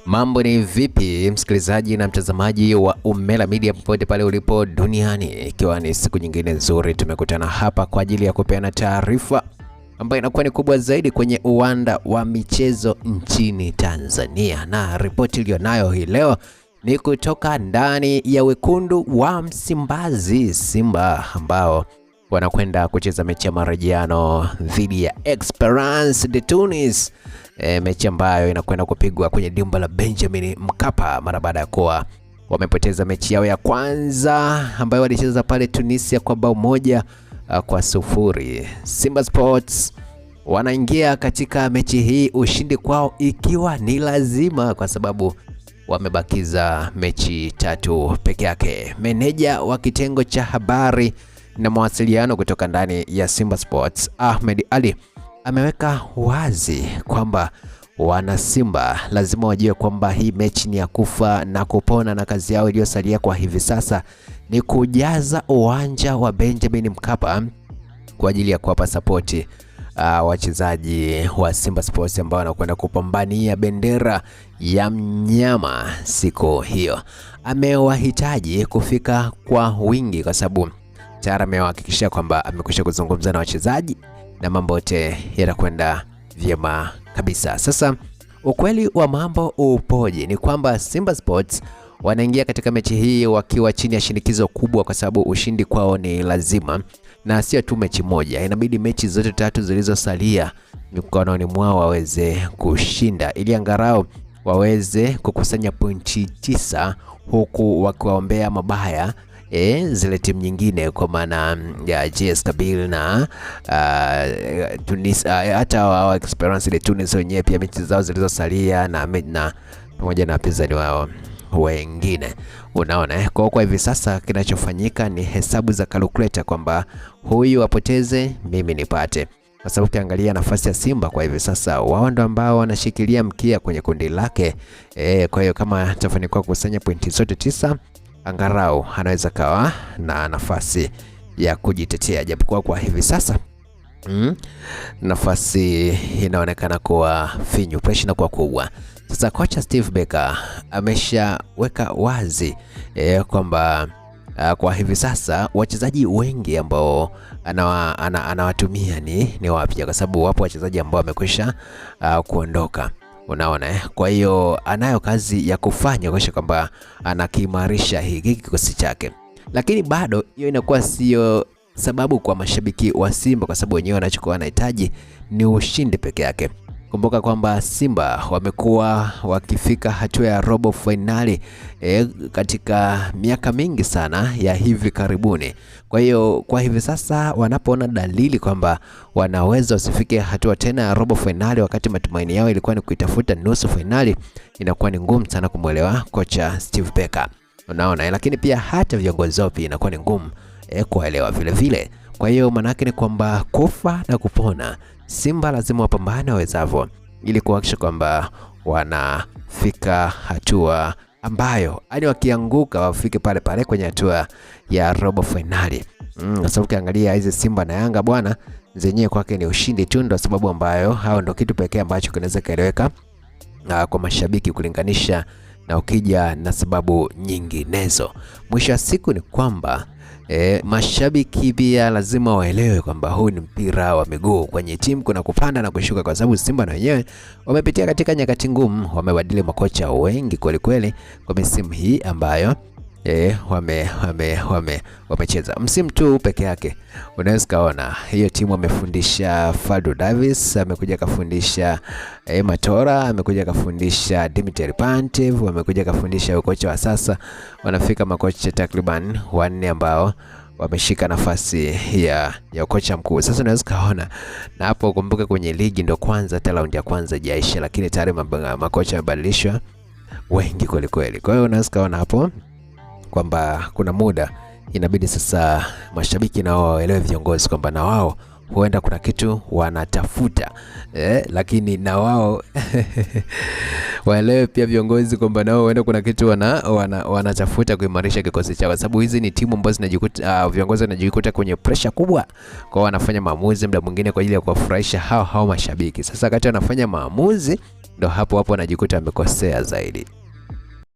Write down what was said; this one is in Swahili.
Mambo ni vipi msikilizaji na mtazamaji wa Umela Media popote pale ulipo duniani, ikiwa ni siku nyingine nzuri tumekutana hapa kwa ajili ya kupeana taarifa ambayo inakuwa ni kubwa zaidi kwenye uwanda wa michezo nchini Tanzania. Na ripoti iliyonayo hii leo ni kutoka ndani ya wekundu wa Msimbazi, Simba, ambao wanakwenda kucheza mechi ya marejeano dhidi ya Esperance de Tunis. Mechi ambayo inakwenda kupigwa kwenye dimba la Benjamin Mkapa mara baada ya kuwa wamepoteza mechi yao ya kwanza ambayo walicheza pale Tunisia kwa bao 1-0. Simba Sports wanaingia katika mechi hii ushindi kwao ikiwa ni lazima, kwa sababu wamebakiza mechi 3 peke yake. Meneja wa kitengo cha habari na mawasiliano kutoka ndani ya Simba Sports, Ahmed Ali, ameweka wazi kwamba wana Simba lazima wajue kwamba hii mechi ni ya kufa na kupona, na kazi yao iliyosalia kwa hivi sasa ni kujaza uwanja wa Benjamin Mkapa kwa ajili ya kuwapa sapoti wachezaji wa Simba Sports ambao wanakwenda kupambania bendera ya mnyama siku hiyo. Amewahitaji kufika kwa wingi kwa sababu tayari amewahakikishia kwamba amekwisha kuzungumza na wachezaji na mambo yote yatakwenda vyema kabisa. Sasa ukweli wa mambo upoje ni kwamba Simba Sports wanaingia katika mechi hii wakiwa chini ya shinikizo kubwa, kwa sababu ushindi kwao ni lazima, na sio tu mechi moja, inabidi mechi zote 3 zilizosalia mikononi mwao waweze kushinda ili angalau waweze kukusanya pointi 9, huku wakiwaombea mabaya zile timu nyingine kwa maana ya JS Kabylie na Tunis, hata wa Esperance de Tunis wenyewe pia mechi zao zilizosalia na pamoja na wapinzani wao wengine. Unaona, kwa hivi sasa kinachofanyika ni hesabu za calculator kwamba huyu apoteze mimi nipate, kwa sababu ukiangalia nafasi ya Simba kwa hivi sasa wao ndio ambao wanashikilia mkia kwenye kundi lake. Kwa hiyo kama atafanikiwa kukusanya pointi zote 9, angarau anaweza kawa na nafasi ya kujitetea, japokuwa kwa hivi sasa nafasi inaonekana kuwa finyu, pressure inakuwa kubwa. Sasa kocha Steve Barker ameshaweka wazi kwamba kwa hivi sasa wachezaji wengi ambao anawatumia ni wapya, kwa sababu wapo wachezaji ambao wamekwisha kuondoka. Unaona, kwa hiyo anayo kazi ya kufanya kuhakikisha kwamba anakiimarisha hiki kikosi chake, lakini bado hiyo inakuwa sio sababu kwa mashabiki wa Simba, kwa sababu wenyewe wanachokuwa wanahitaji ni ushindi peke yake. Kumbuka kwamba Simba wamekuwa wakifika hatua ya robo finali katika miaka mingi sana ya hivi karibuni. Kwa hiyo kwa hivi sasa wanapoona dalili kwamba wanaweza usifike hatua tena ya robo finali, wakati matumaini yao ilikuwa ni kuitafuta nusu finali, inakuwa ni ngumu sana kumwelewa kocha Steve Barker. Unaona, lakini pia hata viongozi wao pia inakuwa ni ngumu kuelewa vile vile. Kwa hiyo manake ni kwamba kufa na kupona, Simba lazima wapambane wawezavyo ili kuhakikisha kwamba wanafika hatua ambayo hadi wakianguka wafike pale pale kwenye hatua ya robo finali. Kwa sababu ukiangalia hizi Simba na Yanga bwana, zenyewe kwake ni ushindi tu, ndio sababu ambayo hao ndio kitu pekee ambacho kinaweza kaeleweka kwa mashabiki kulinganisha na ukija na sababu nyinginezo. Mwisho wa siku ni kwamba mashabiki pia lazima waelewe kwamba huu ni mpira wa miguu, kwenye timu kuna kupanda na kushuka, kwa sababu Simba na wenyewe wamepitia katika nyakati ngumu, wamebadili makocha wengi kweli kweli kwa misimu hii ambayo wamecheza. Msimu tu peke yake unaweza kaona hiyo timu wamefundisha Fadlu Davis, amekuja kafundisha Matora, amekuja kafundisha Dimitri Pantev, wamekuja kafundisha kocha wa sasa. Wanafika makocha takriban 4 ambao wameshika nafasi ya kocha mkuu. Sasa unaweza kaona, na hapo kumbuka kwenye ligi ndo kwanza hata raundi ya kwanza jaisha, lakini tayari makocha wamebadilishwa wengi kweli kweli. Kwa hiyo unaweza kaona hapo kwamba kuna muda inabidi sasa mashabiki nao waelewe viongozi kwamba na wao huenda kuna kitu wanatafuta, lakini na wao waelewe pia viongozi kwamba nao huenda kuna kitu wanatafuta kuimarisha kikosi chao, kwa sababu hizi ni timu ambazo zinajikuta viongozi wanajikuta kwenye pressure kubwa, kwa wanafanya maamuzi muda mwingine kwa ajili ya kuwafurahisha hao mashabiki. Sasa wakati wanafanya maamuzi ndo hapo anajikuta amekosea zaidi.